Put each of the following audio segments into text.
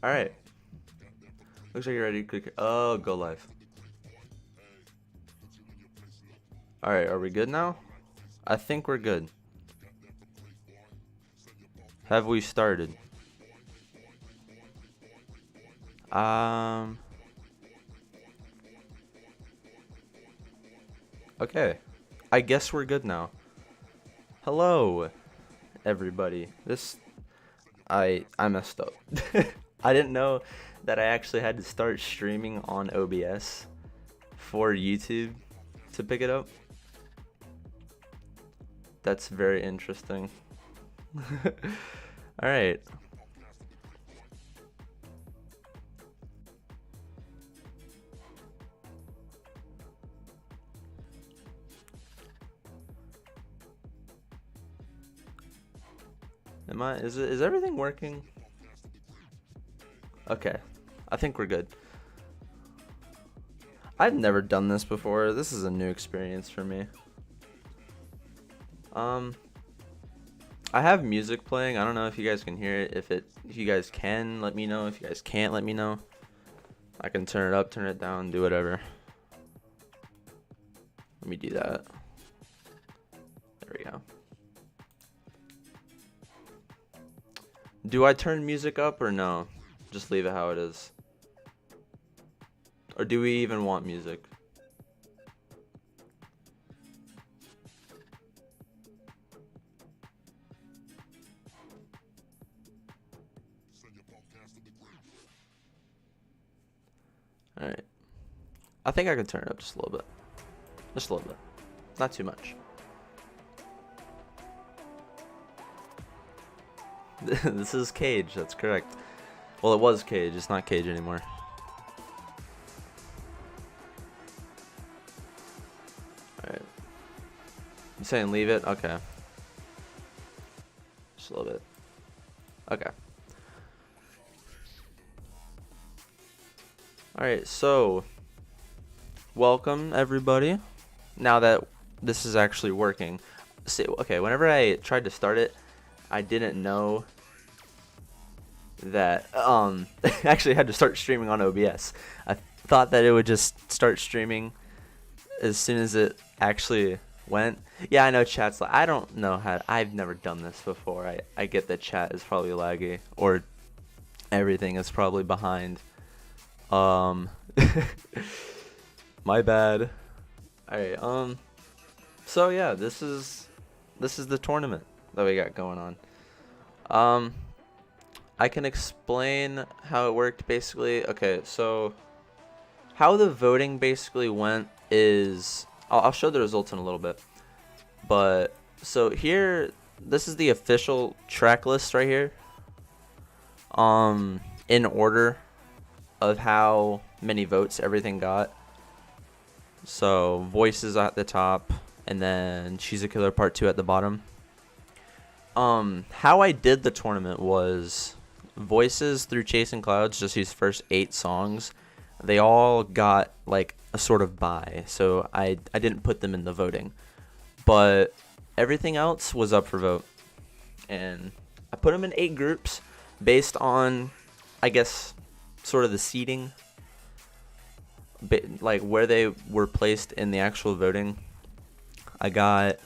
Alright. Looks like you're ready to click. Oh, go live. Alright, are we good now? I think we're good. Have we started? Okay. I guess we're good now. Hello, everybody. I messed up. I didn't know that I actually had to start streaming on OBS for YouTube to pick it up. That's very interesting. All right. Is everything working? Okay. I think we're good. I've never done this before. This is a new experience for me. I have music playing. I don't know if you guys can hear it. If you guys can, let me know. If you guys can't, let me know. I can turn it up, turn it down, do whatever. Let me do that. There we go. Do I turn music up or no? Just leave it how it is. Or do we even want music? Alright. I think I can turn it up just a little bit. Just a little bit. Not too much. This is Cage, that's correct. Well, it was Cage, it's not Cage anymore. Alright. You saying leave it? Okay. Just a little bit. Okay. Alright, so welcome everybody. Now that this is actually working. See, okay, whenever I tried to start it, I didn't know that I actually had to start streaming on OBS. I thought that it would just start streaming as soon as it actually went. Yeah, I know chat's like, I don't know how, I've never done this before. I get that chat is probably laggy or everything is probably behind. My bad. Alright, so yeah, this is the tournament that we got going on. I can explain how it worked basically. Okay, so how the voting basically went is I'll show the results in a little bit. But so here, this is the official track list right here. In order of how many votes everything got. So Voices at the top, and then She's a Killer Part 2 at the bottom. How I did the tournament was Voices through Chasing Clouds, just these first 8 songs, they all got like a sort of bye, so I didn't put them in the voting. But everything else was up for vote. And I put them in 8 groups based on, I guess, sort of the seeding, like where they were placed in the actual voting. I got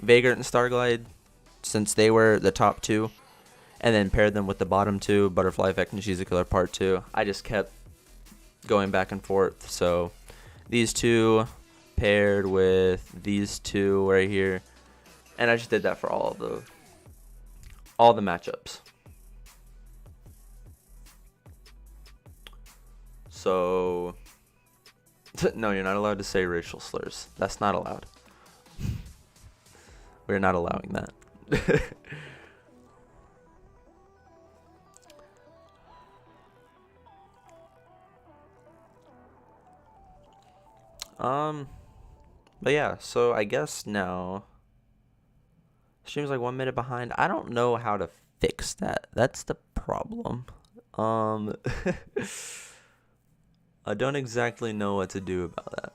Vagrant and Starglide, since they were the top 2, and then paired them with the bottom 2, Butterfly Effect and She's a Killer Part 2. I just kept going back and forth. So these 2 paired with these 2 right here, and I just did that for all the matchups. So no, you're not allowed to say racial slurs. That's not allowed. We're not allowing that. But yeah, so I guess now stream's like 1 minute behind. I don't know how to fix that. That's the problem. I don't exactly know what to do about that.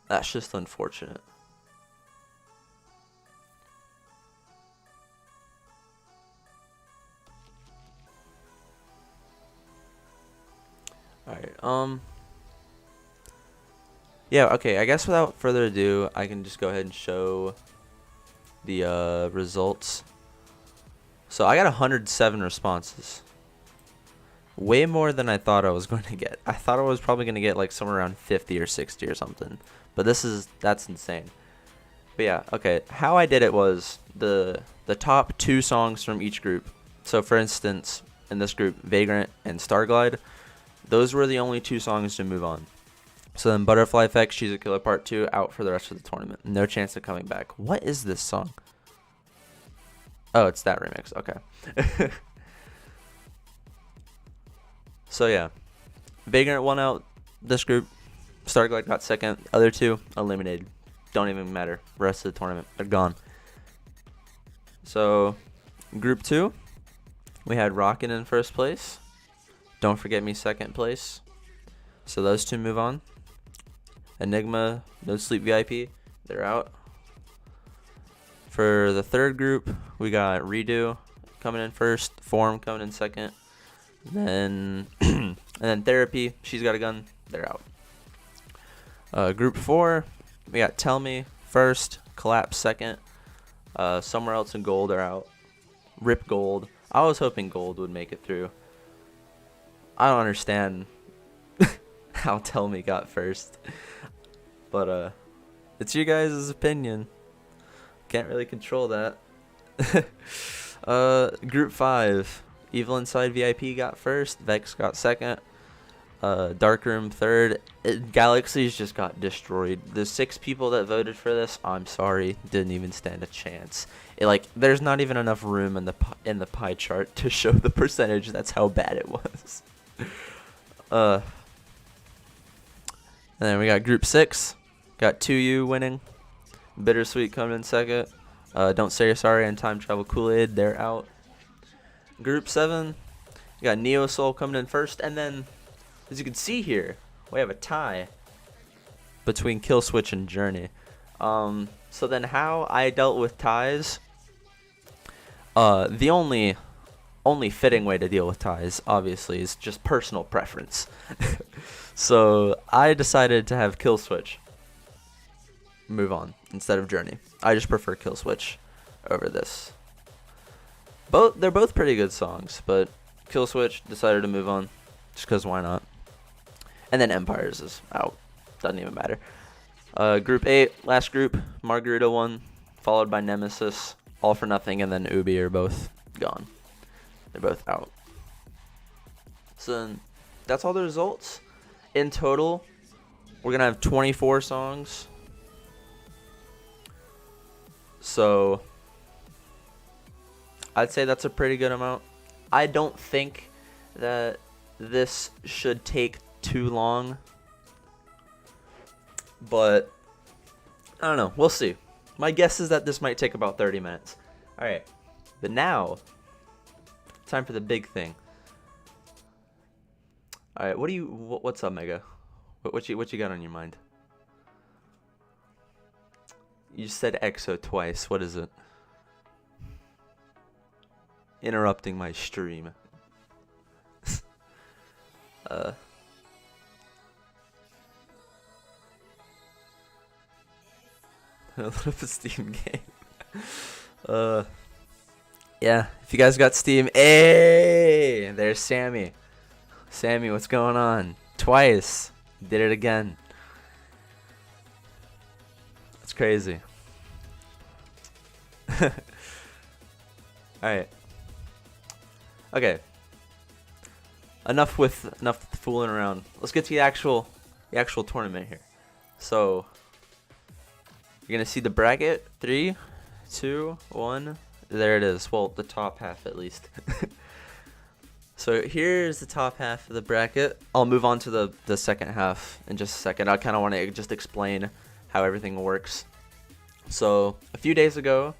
That's just unfortunate. Alright, yeah, okay, I guess without further ado, I can just go ahead and show the results. So I got 107 responses. Way more than I thought I was going to get. I thought I was probably going to get like somewhere around 50 or 60 or something. But that's insane. But yeah, okay, how I did it was the top 2 songs from each group. So for instance, in this group, Vagrant and Starglide, those were the only 2 songs to move on. So then Butterfly Effect, She's a Killer Part 2, out for the rest of the tournament. No chance of coming back. What is this song? Oh, it's that remix. Okay. So yeah, Vagrant won out this group. Starglide got second. Other 2 eliminated. Don't even matter. Rest of the tournament, they're gone. So group 2, we had Rockin in first place. Don't Forget Me second place. So those 2 move on. Enigma, No Sleep VIP, they're out. For the third group, we got Redo coming in first, Form coming in second, then and then Therapy, She's Got a Gun, they're out. Group 4, we got Tell Me first, Collapse second, Somewhere Else in Gold are out. Rip Gold. I was hoping Gold would make it through. I don't understand how Tell Me got first. But it's you guys' opinion. Can't really control that. Group 5. Evil Inside VIP got first. Vex got second. Darkroom third. Galaxies just got destroyed. The 6 people that voted for this, I'm sorry, didn't even stand a chance. There's not even enough room in the pie chart to show the percentage. That's how bad it was. And then we got Group 6. Got 2U winning. Bittersweet coming in second. Don't Say You're Sorry and Time Travel Kool-Aid, they're out. Group 7. We got Neo Soul coming in first. And then, as you can see here, we have a tie between Killswitch and Journey. So then how I dealt with ties, the only fitting way to deal with ties, obviously, is just personal preference. So I decided to have Killswitch move on instead of Journey. I just prefer Killswitch over this. They're both pretty good songs, but Killswitch decided to move on just because why not. And then Empires is out. Doesn't even matter. Group 8, last group, Margarita won, followed by Nemesis, All for Nothing, and then Ubi are both gone. They're both out. So that's all the results. In total, we're going to have 24 songs. So I'd say that's a pretty good amount. I don't think that this should take too long, but I don't know. We'll see. My guess is that this might take about 30 minutes. All right, but now time for the big thing. All right, what's up, Mega? What you got on your mind? You said EXO twice. What is it? Interrupting my stream. A little bit of Steam game. Yeah, if you guys got Steam, hey, there's Sammy. Sammy, what's going on? Twice. Did it again. That's crazy. Alright. Okay. Enough fooling around. Let's get to the actual tournament here. So you're gonna see the bracket. 3, 2, 1. There it is. Well, the top half at least. So here's the top half of the bracket. I'll move on to the second half in just a second. I kind of want to just explain how everything works. So a few days ago,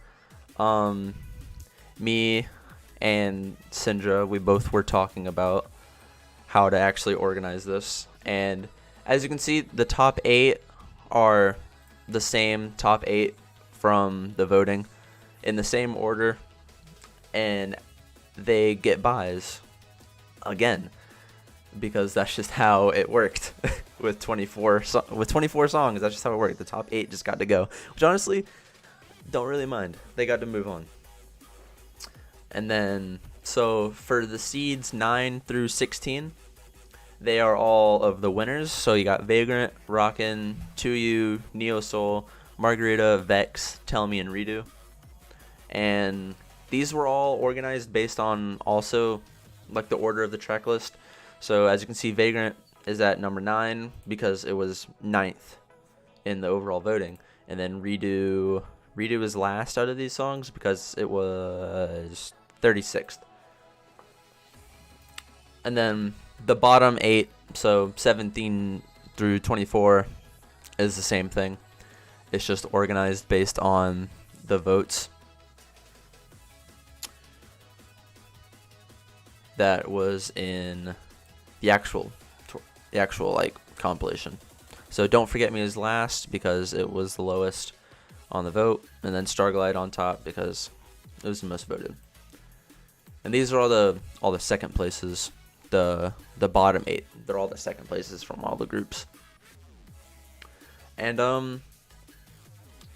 me and Syndra, we both were talking about how to actually organize this. And as you can see, the top 8 are the same top 8 from the voting in the same order, and they get buys. Again, because that's just how it worked with 24 songs. That's just how it worked. The top 8 just got to go, which honestly don't really mind. They got to move on. And then so for the seeds 9 through 16, they are all of the winners. So you got Vagrant, Rockin, 2U, Neo Soul, Margarita, Vex, Tell Me, and Redo. And these were all organized based on also like the order of the track list. So as you can see, Vagrant is at number 9 because it was 9th in the overall voting. And then Redo is last out of these songs because it was 36th. And then the bottom 8, so 17 through 24, is the same thing. It's just organized based on the votes that was in the actual like compilation. So Don't Forget Me is last because it was the lowest on the vote, and then Starglide on top because it was the most voted. And these are all the second places. The bottom 8, they're all the second places from all the groups. And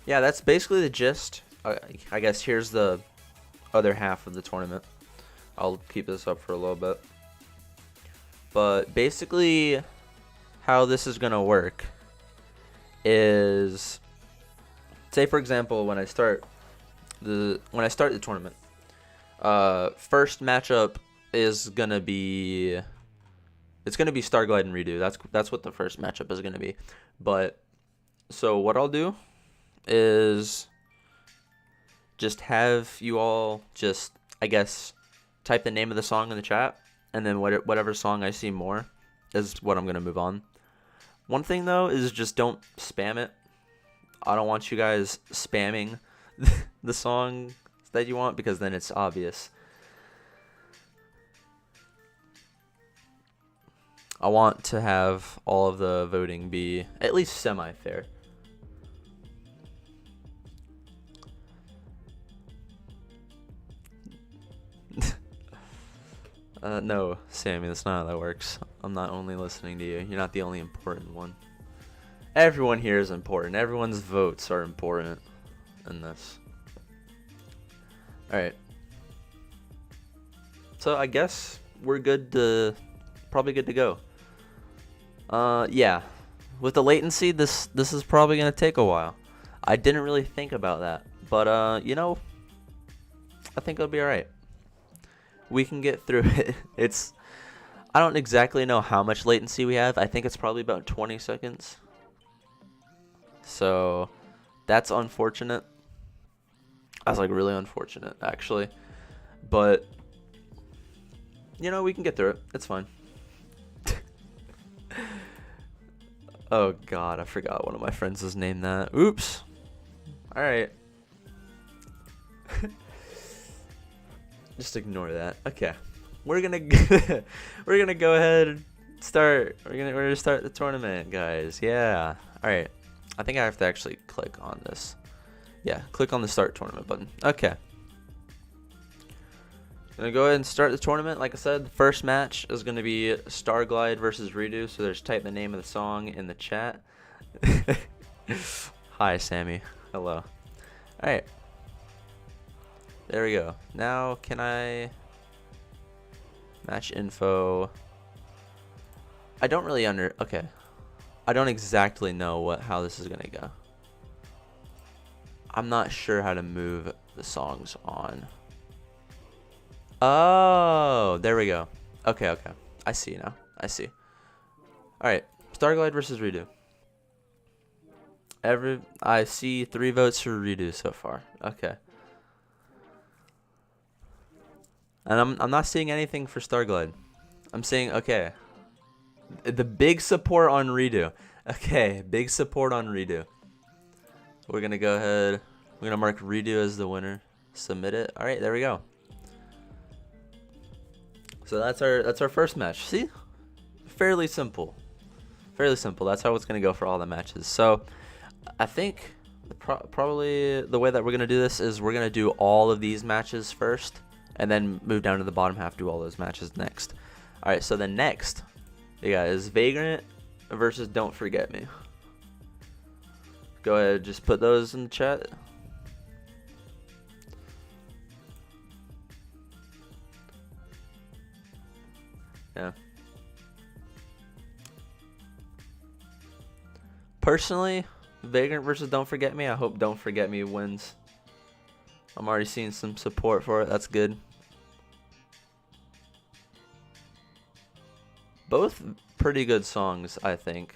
yeah, that's basically the gist. I guess here's the other half of the tournament. I'll keep this up for a little bit. But basically how this is going to work is, say for example, when I start the tournament, first matchup is going to be Starglide and Redo. That's what the first matchup is going to be. But so what I'll do is just have you all just, I guess, type the name of the song in the chat, and then whatever song I see more is what I'm going to move on. One thing, though, is just don't spam it. I don't want you guys spamming the song that you want, because then it's obvious. I want to have all of the voting be at least semi-fair. No, Sammy, that's not how that works. I'm not only listening to you. You're not the only important one. Everyone here is important. Everyone's votes are important in this. Alright. So I guess we're probably good to go. Yeah. With the latency, this is probably going to take a while. I didn't really think about that. But, you know, I think it'll be alright. We can get through it. I don't exactly know how much latency we have. I think it's probably about 20 seconds. So that's unfortunate. That's like really unfortunate, actually. But, you know, we can get through it. It's fine. Oh god, I forgot one of my friends was named that. Oops. Alright. Just ignore that. Okay. We're gonna go ahead and start. We're gonna start the tournament, guys. Yeah. Alright. I think I have to actually click on this. Yeah, click on the start tournament button. Okay. Gonna go ahead and start the tournament. Like I said, the first match is gonna be Starglide versus Redo. So there's type the name of the song in the chat. Hi, Sammy. Hello. Alright. There we go. Now, can I match info? I don't really okay. I don't exactly know how this is gonna go. I'm not sure how to move the songs on. Oh, there we go. Okay. I see now. I see. Alright. Starglide versus Redo. I see 3 votes for Redo so far. Okay. And I'm not seeing anything for Starglide. I'm seeing, okay. The big support on Redo. Okay, big support on Redo. We're going to go ahead. We're going to mark Redo as the winner. Submit it. All right, there we go. So that's our first match. See? Fairly simple. Fairly simple. That's how it's going to go for all the matches. So I think probably the way that we're going to do this is we're going to do all of these matches first, and then move down to the bottom half, do all those matches next. Alright, so then next, You guys, Vagrant versus Don't Forget Me. Go ahead, just put those in the chat. Yeah. Personally, Vagrant versus Don't Forget Me. I hope Don't Forget Me wins. I'm already seeing some support for it. That's good. Both pretty good songs, I think.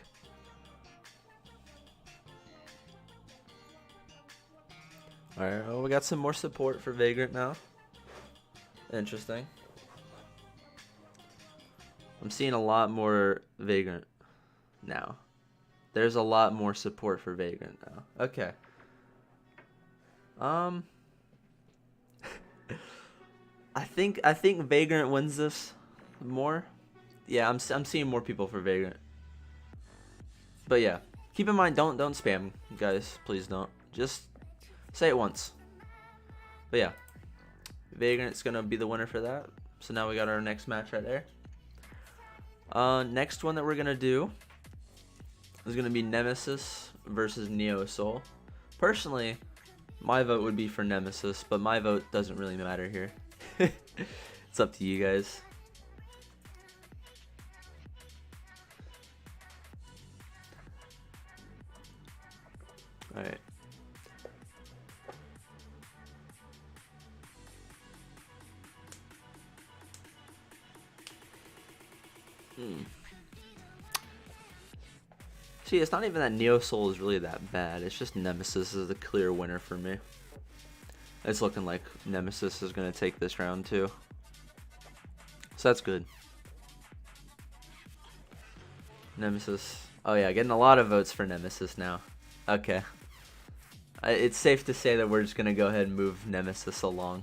Alright, well, we got some more support for Vagrant now. Interesting. I'm seeing a lot more Vagrant now. There's a lot more support for Vagrant now. Okay. I think Vagrant wins this more. Yeah, I'm seeing more people for Vagrant. But yeah, keep in mind, don't spam, guys. Please don't. Just say it once. But yeah, Vagrant's gonna be the winner for that. So now we got our next match right there. Next one that we're gonna do is gonna be Nemesis versus Neo Soul. Personally, my vote would be for Nemesis, but my vote doesn't really matter here. It's up to you guys. Alright. See, it's not even that Neo Soul is really that bad. It's just Nemesis is the clear winner for me. It's looking like Nemesis is going to take this round too. So that's good. Nemesis. Oh yeah, getting a lot of votes for Nemesis now. Okay. It's safe to say that we're just going to go ahead and move Nemesis along.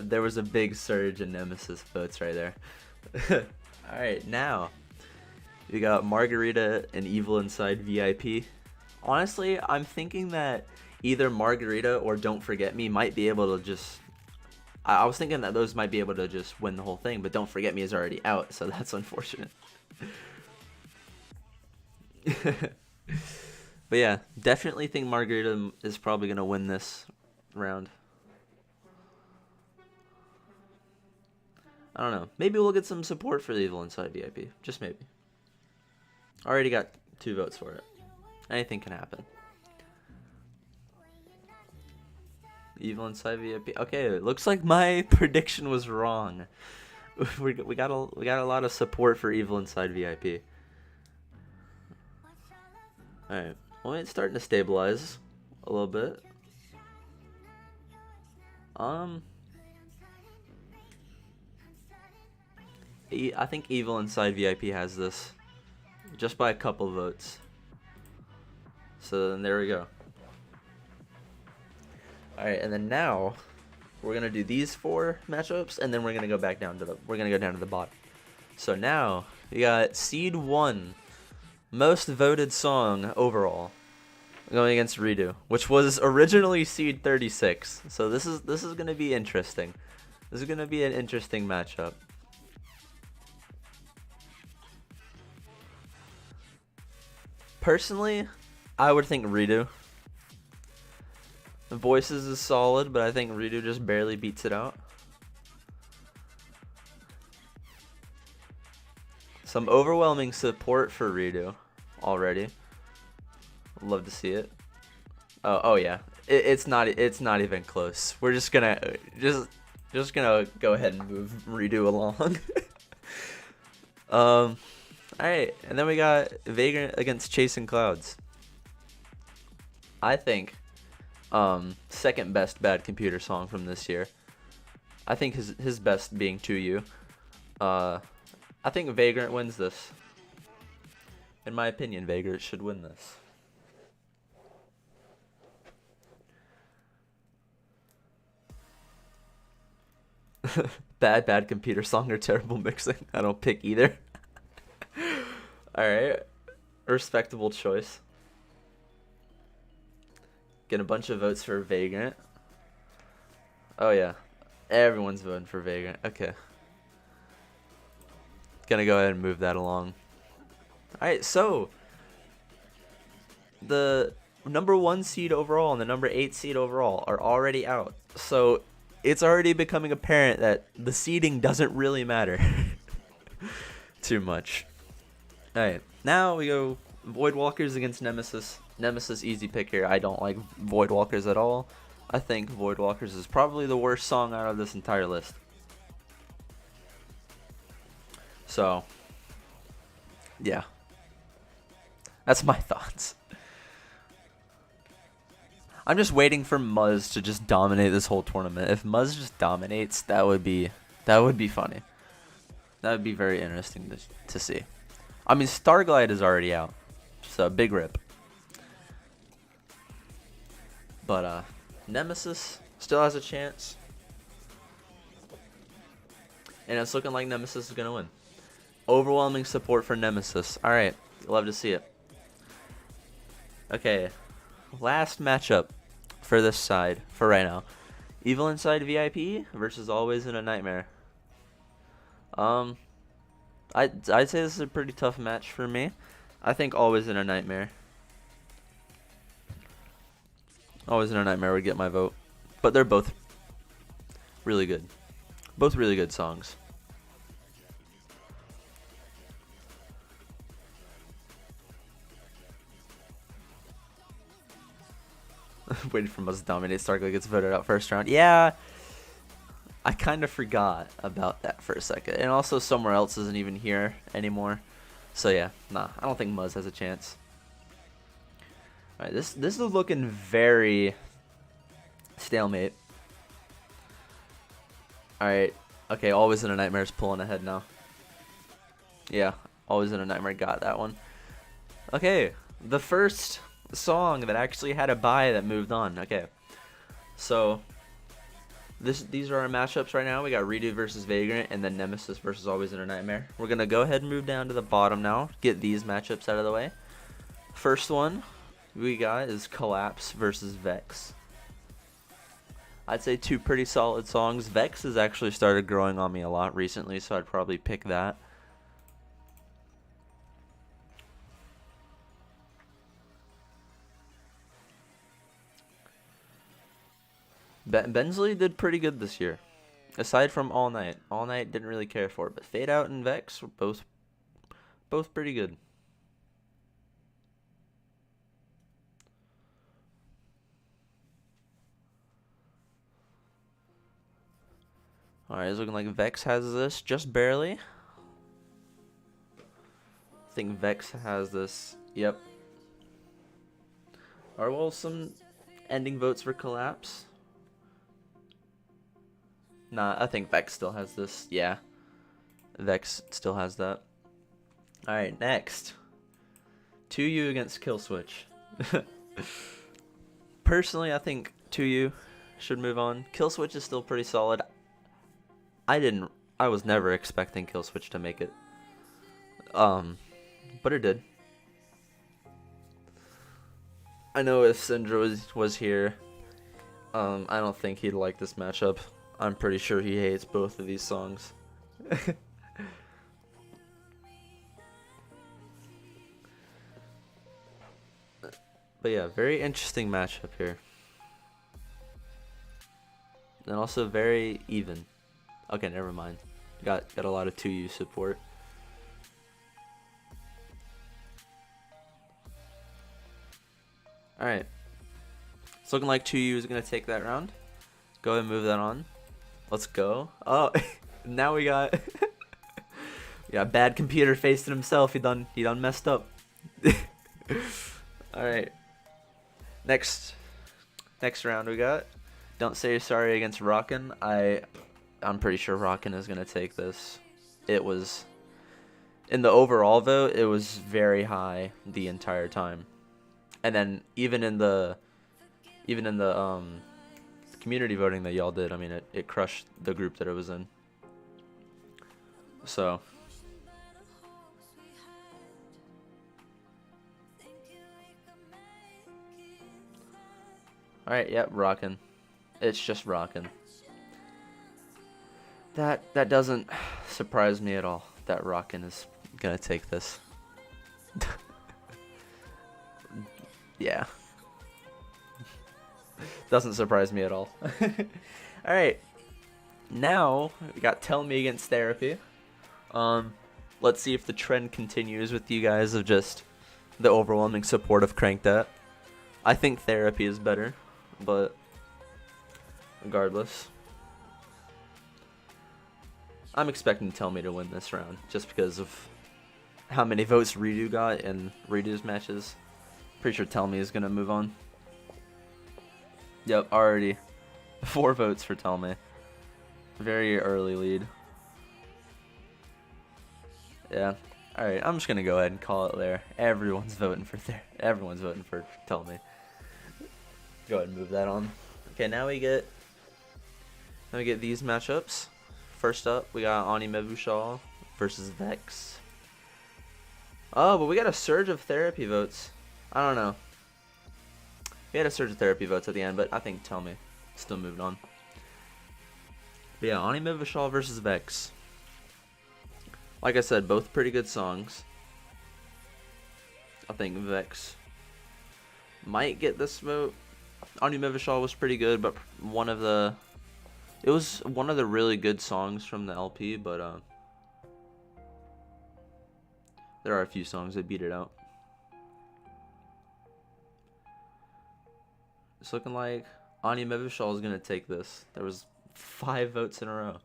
There was a big surge in Nemesis votes right there. Alright, now we got Margarita and Evil Inside VIP. Honestly, I'm thinking that either Margarita or Don't Forget Me might be able to just... I was thinking that those might be able to just win the whole thing, but Don't Forget Me is already out, so that's unfortunate. But yeah, definitely think Margarita is probably going to win this round. I don't know. Maybe we'll get some support for the Evil Inside VIP. Just maybe. Already got 2 votes for it. Anything can happen. Evil Inside VIP. Okay, it looks like my prediction was wrong. we got a lot of support for Evil Inside VIP. Alright. Well, it's starting to stabilize a little bit. I think Evil Inside VIP has this just by a couple votes. So then there we go. Alright, and then now we're gonna do these 4 matchups, and then we're gonna go back down to the bottom. So now we got Seed 1, most voted song overall, going against Redo, which was originally Seed 36. So this is gonna be interesting. This is gonna be an interesting matchup. Personally, I would think Redo. The Voices is solid, but I think Redo just barely beats it out. Some overwhelming support for Redo already. Love to see it. Oh yeah, it's not even close. We're just gonna go ahead and move Redo along. Alright, and then we got Vagrant against Chasing Clouds. I think second best Bad Computer song from this year. I think his best being To You. I think Vagrant wins this. In my opinion, Vagrant should win this. Bad Computer song or terrible mixing. I don't pick either. Alright. Respectable choice. Get a bunch of votes for Vagrant. Oh yeah. Everyone's voting for Vagrant. Okay. Gonna go ahead and move that along. Alright, so the number 1 seed overall and the number 8 seed overall are already out. So it's already becoming apparent that the seeding doesn't really matter too much. Alright, now we go Voidwalkers against Nemesis. Nemesis easy pick here. I don't like Voidwalkers at all. I think Voidwalkers is probably the worst song out of this entire list. So, yeah. That's my thoughts. I'm just waiting for Muzz to just dominate this whole tournament. If Muzz just dominates, that would be funny. That would be very interesting to see. I mean, Starglide is already out, so big rip. But Nemesis still has a chance, and it's looking like Nemesis is gonna win. Overwhelming support for Nemesis. All right, love to see it. Okay, last matchup for this side for right now. Evil Inside VIP versus Always in a Nightmare. I'd say this is a pretty tough match for me. I think Always in a Nightmare. Always in a Nightmare would get my vote. But they're both really good. Both really good songs. Waiting for us to dominate. Starglide gets voted out first round. Yeah, I kind of forgot about that for a second. And also Somewhere Else isn't even here anymore. So yeah, nah, I don't think Muzz has a chance. Alright, this is looking very stalemate. Alright, okay, Always in a Nightmare is pulling ahead now. Yeah, Always in a Nightmare got that one. Okay, the first song that actually had a bye that moved on. Okay, so these are our matchups right now. We got Redo versus Vagrant, and then Nemesis versus Always in a Nightmare. We're gonna go ahead and move down to the bottom now, get these matchups out of the way. First one we got is Collapse versus Vex. I'd say two pretty solid songs. Vex has actually started growing on me a lot recently, so I'd probably pick that. Bensley did pretty good this year, aside from All Night. All Night didn't really care for it, but Fade Out and Vex were both pretty good. Alright, it's looking like Vex has this just barely. I think Vex has this. Yep. Alright, well, some ending votes for Collapse. Nah, I think Vex still has this. Yeah. Vex still has that. Alright, next. 2U against Killswitch. Personally, I think 2U should move on. Killswitch is still pretty solid. I was never expecting Killswitch to make it. But it did. I know if Syndra was here, I don't think he'd like this matchup. I'm pretty sure he hates both of these songs. But yeah, very interesting matchup here. And also very even. Okay, never mind. Got a lot of 2U support. Alright. It's looking like 2U is going to take that round. Go ahead and move that on. Let's go. Oh, now we got bad computer facing himself. He done messed up. Alright. Next round we got Don't Say You're Sorry against Rockin. I'm pretty sure Rockin is gonna take this. It was in the overall vote, it was very high the entire time. And then even in the community voting that y'all did, I mean it crushed the group that it was in. So alright, yep, Rockin. It's just Rockin. That doesn't surprise me at all. that Rockin is gonna take this. Yeah. Doesn't surprise me at all. Alright. Now, we got Tell Me against Therapy. Let's see if the trend continues with you guys of just the overwhelming support of Crank That. I think Therapy is better, but regardless. I'm expecting Tell Me to win this round, just because of how many votes Redo got in Redo's matches. Pretty sure Tell Me is going to move on. Yep, already 4 votes for Tell Me. Very early lead. Yeah. Alright, I'm just going to go ahead and call it there. Everyone's voting for Tell Me. Go ahead and move that on. Okay, now we get these matchups. First up, we got Anime Vishal versus Vex. Oh, but we got a surge of Therapy votes. I don't know. We had a surge of Therapy votes at the end, but I think Tell Me still moved on. But yeah, Anime Vishal versus Vex. Like I said, both pretty good songs. I think Vex might get this vote. Anime Vishal was pretty good, but it was one of the really good songs from the LP, but there are a few songs that beat it out. It's looking like Anime Vishal is going to take this. There was 5 votes in a row.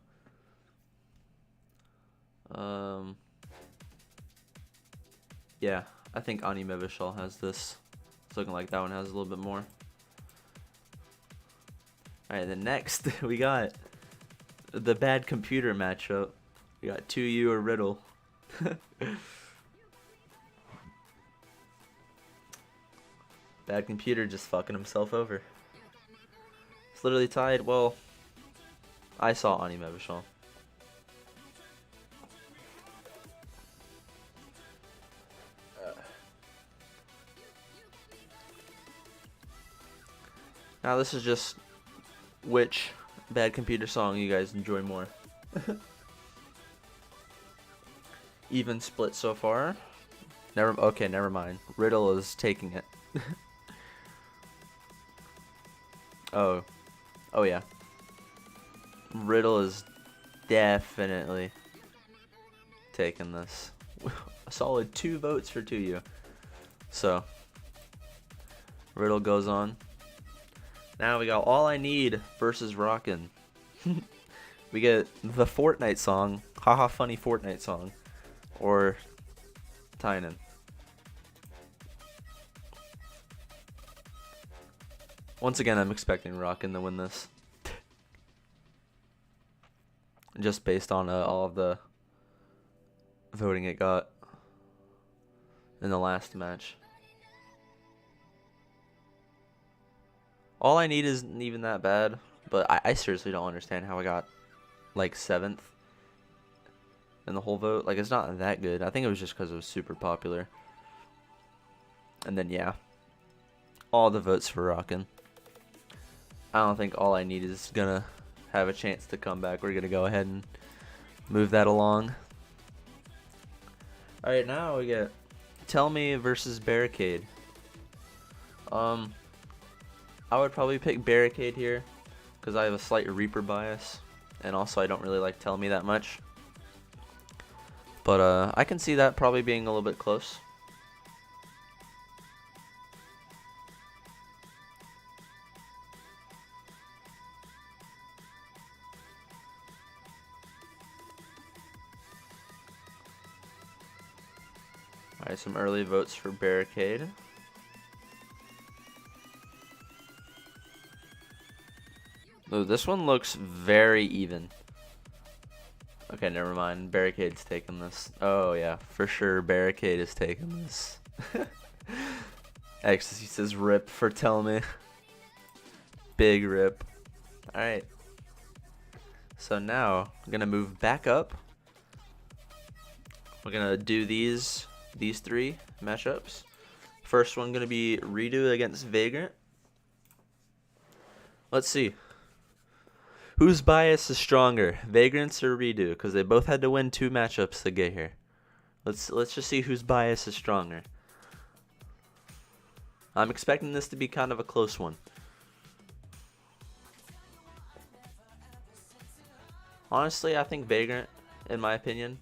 Yeah, I think Anime Vishal has this. It's looking like that one has a little bit more. Alright, then next we got the bad computer matchup. We got 2U or Riddle. Bad computer just fucking himself over. It's literally tied. Well, I saw Anime Vishal. Now this is just which bad computer song you guys enjoy more. Even split so far. Never mind. Riddle is taking it. Oh yeah. Riddle is definitely taking this. A solid 2 votes for 2U. So Riddle goes on. Now we got All I Need versus Rockin. We get the Fortnite song, haha funny Fortnite song, or Tynan. Once again, I'm expecting Rockin to win this. Just based on all of the voting it got in the last match. All I Need isn't even that bad, but I seriously don't understand how I got like 7th in the whole vote. Like, it's not that good. I think it was just because it was super popular. And then yeah, all the votes for Rockin. I don't think All I Need is gonna have a chance to come back. We're gonna go ahead and move that along. Alright, now we get Tell Me versus Barricade. I would probably pick Barricade here because I have a slight Reaper bias, and also I don't really like Tell Me that much. But I can see that probably being a little bit close. Alright, some early votes for Barricade. Oh, this one looks very even. Okay, never mind. Barricade's taking this. Oh, yeah. For sure, Barricade is taking this. Ecstasy says rip for Tell Me. Big rip. Alright. So now, I'm going to move back up. We're going to do these 3 matchups. First one going to be Redo against Vagrant. Let's see. Whose bias is stronger, Vagrants or Redo? Because they both had to win 2 matchups to get here. Let's just see whose bias is stronger. I'm expecting this to be kind of a close one. Honestly, I think Vagrant, in my opinion.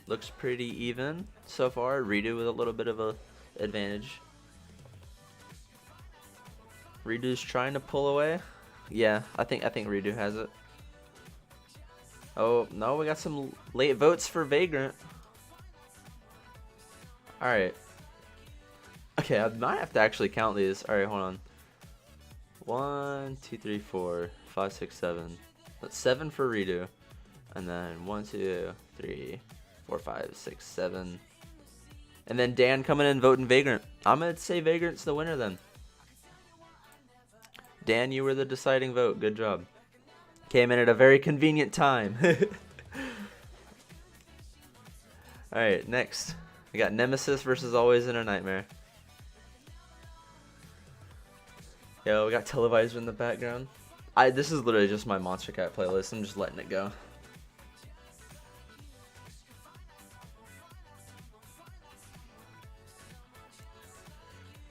Looks pretty even so far. Redo with a little bit of a advantage. Redo's trying to pull away. Yeah, I think Redo has it. Oh no, we got some late votes for Vagrant. All right. Okay, I might have to actually count these. All right, hold on. 1, 2, 3, 4, 5, 6, 7. That's 7 for Redo, and then 1, 2, 3, 4, 5, 6, 7. And then Dan coming in voting Vagrant. I'm gonna say Vagrant's the winner then. Dan, you were the deciding vote. Good job. Came in at a very convenient time. Alright, next. We got Nemesis versus Always in a Nightmare. Yo, we got Televisor in the background. This is literally just my Monstercat playlist. I'm just letting it go.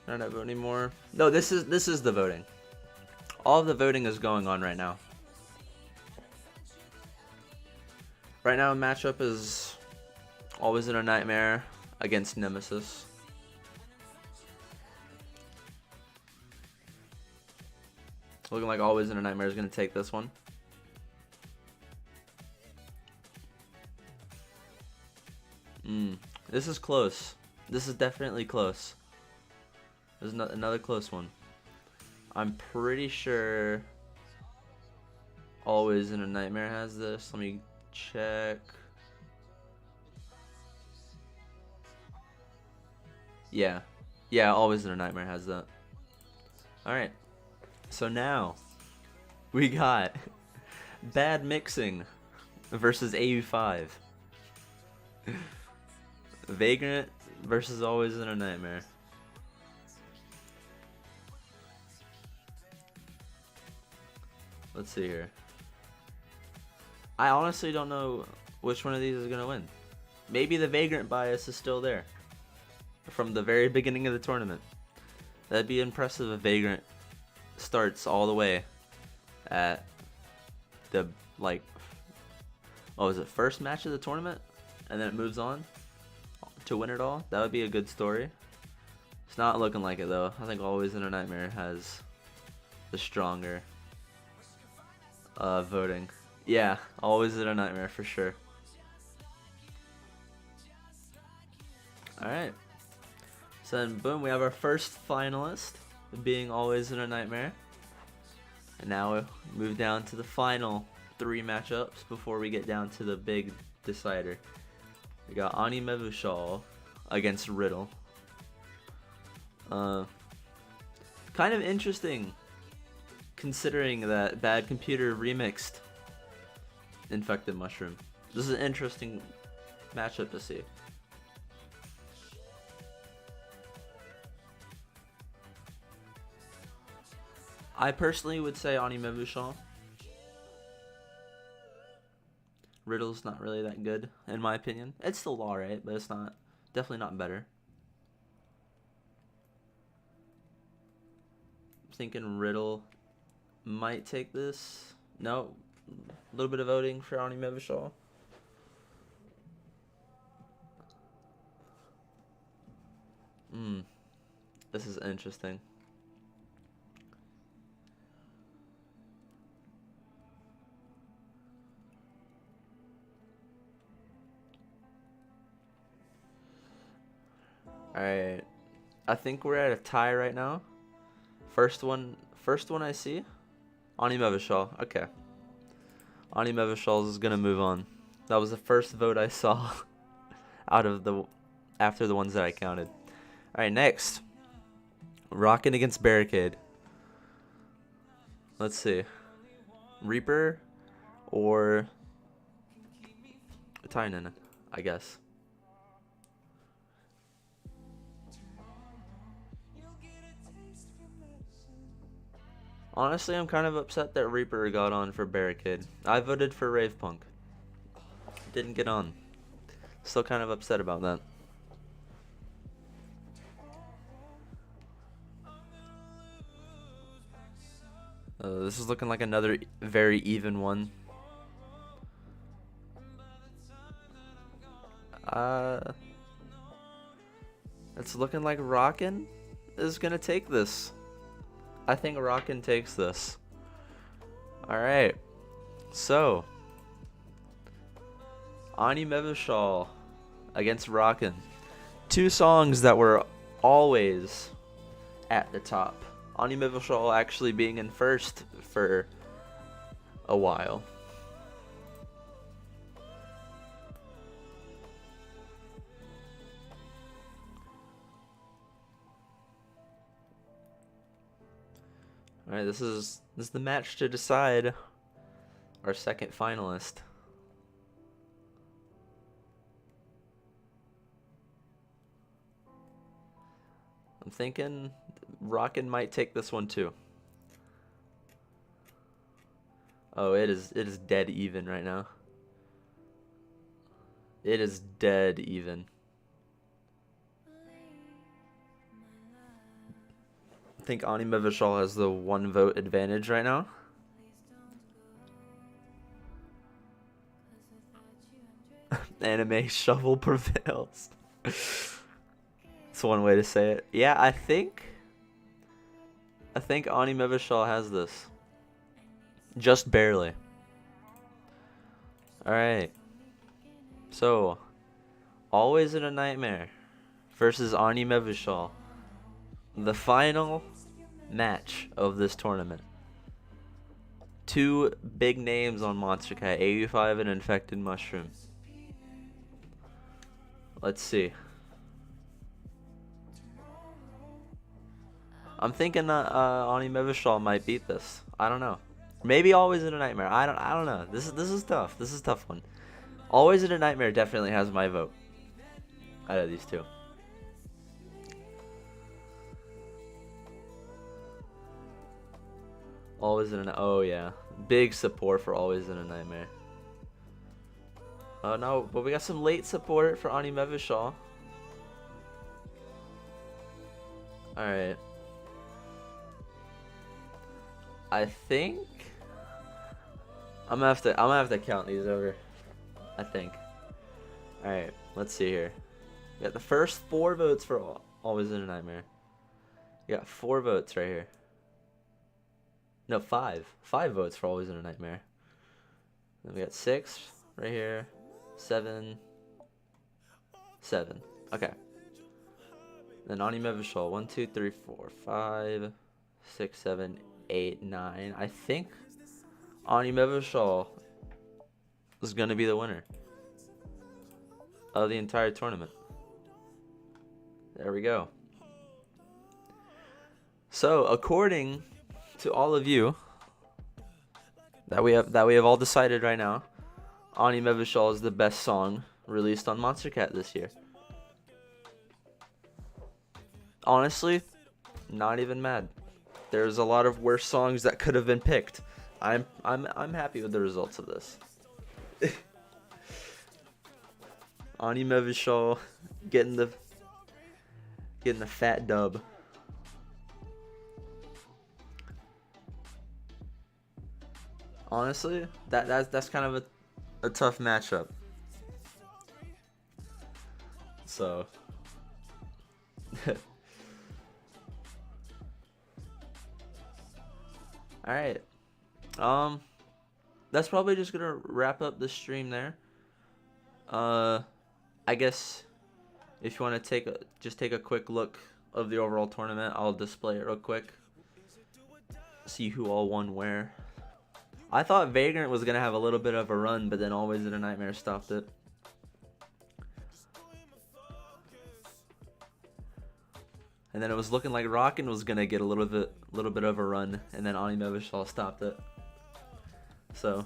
I don't vote anymore. No, this is the voting. All of the voting is going on right now. Right now, matchup is Always in a Nightmare against Nemesis. Looking like Always in a Nightmare is going to take this one. This is close. This is definitely close. There's another close one. I'm pretty sure Always in a Nightmare has this. Let me check. Yeah, Always in a Nightmare has that. Alright, so now we got Bad Mixing versus AU5. Vagrant versus Always in a Nightmare. Let's see here. I honestly don't know which one of these is going to win. Maybe the Vagrant bias is still there from the very beginning of the tournament. That'd be impressive if Vagrant starts all the way at the, like, what was it, first match of the tournament? And then it moves on to win it all? That would be a good story. It's not looking like it, though. I think Always in a Nightmare has the stronger voting. Yeah, Always in a Nightmare for sure. Alright. So then, boom, we have our first finalist being Always in a Nightmare. And now we move down to the final 3 matchups before we get down to the big decider. We got Vishal against Riddle. Kind of interesting considering that Bad Computer remixed Infected Mushroom. This is an interesting matchup to see. I personally would say Vishal. Riddle's not really that good, in my opinion. It's still alright, but it's not, definitely not better. I'm thinking Riddle might take this. No, a little bit of voting for Vishal. This is interesting. Alright, I think we're at a tie right now. First one I see, Vishal. Okay, Vishal is gonna move on. That was the first vote I saw out of after the ones that I counted. Alright, next, Rockin against Barricade. Let's see, Reaper or Tynan, I guess. Honestly, I'm kind of upset that Reaper got on for Barricade. I voted for Rave Punk. Didn't get on. Still kind of upset about that. This is looking like another very even one. It's looking like Rockin is gonna take this. I think Rockin takes this. Alright. So Vishal against Rockin. Two songs that were always at the top. Vishal actually being in first for a while. Alright, this is the match to decide our second finalist. I'm thinking Rockin might take this one too. Oh, it is dead even right now. It is dead even. I think Vishal has the 1 vote advantage right now. Anime shovel prevails. That's one way to say it. Yeah, I think Vishal has this. Just barely. Alright. So, Always in a Nightmare versus Vishal. The final match of this tournament. Two big names on Monstercat, 85 and Infected Mushroom. Let's see. I'm thinking Vishal might beat this. I don't know. Maybe Always in a Nightmare. I don't know. This is tough. This is a tough one. Always in a Nightmare definitely has my vote out of these two. Always in a Oh yeah, big support for Always in a Nightmare. Oh no, but we got some late support for Vishal. All right. I think I'm gonna have to count these over. I think. All right, let's see here. We got the first 4 votes for Always in a Nightmare. You got 4 votes right here. No, 5. 5 votes for Always in a Nightmare. Then we got 6 right here. 7. 7. Okay. Then Vishal. 1, 2, 3, 4, 5, 6, 7, 8, 9. I think Vishal is gonna be the winner of the entire tournament. There we go. So, according to all of you that we have all decided right now, Vishal is the best song released on Monstercat this year. Honestly, not even mad. There's a lot of worse songs that could have been picked. I'm happy with the results of this. Vishal getting the fat dub. Honestly, that's kind of a tough matchup. So alright. That's probably just gonna wrap up the stream there. I guess if you want to take a quick look of the overall tournament, I'll display it real quick. See who all won where. I thought Vagrant was gonna have a little bit of a run, but then Always in a Nightmare stopped it. And then it was looking like Rockin was gonna get a little bit of a run, and then Vishal stopped it. So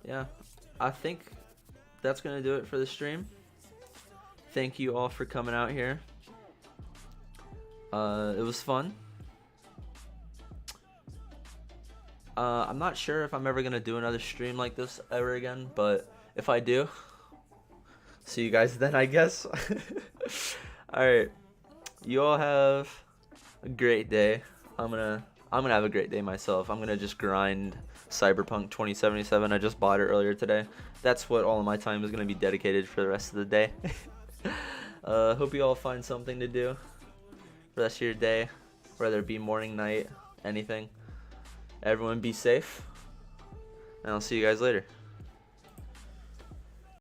yeah, I think that's gonna do it for the stream. Thank you all for coming out here. It was fun. I'm not sure if I'm ever gonna do another stream like this ever again, but if I do, see you guys then, I guess. Alright, you all have a great day. I'm gonna have a great day myself. I'm gonna just grind Cyberpunk 2077. I just bought it earlier today. That's what all of my time is gonna be dedicated for the rest of the day. Hope you all find something to do for the rest of your day, whether it be morning, night, anything. Everyone be safe, and I'll see you guys later.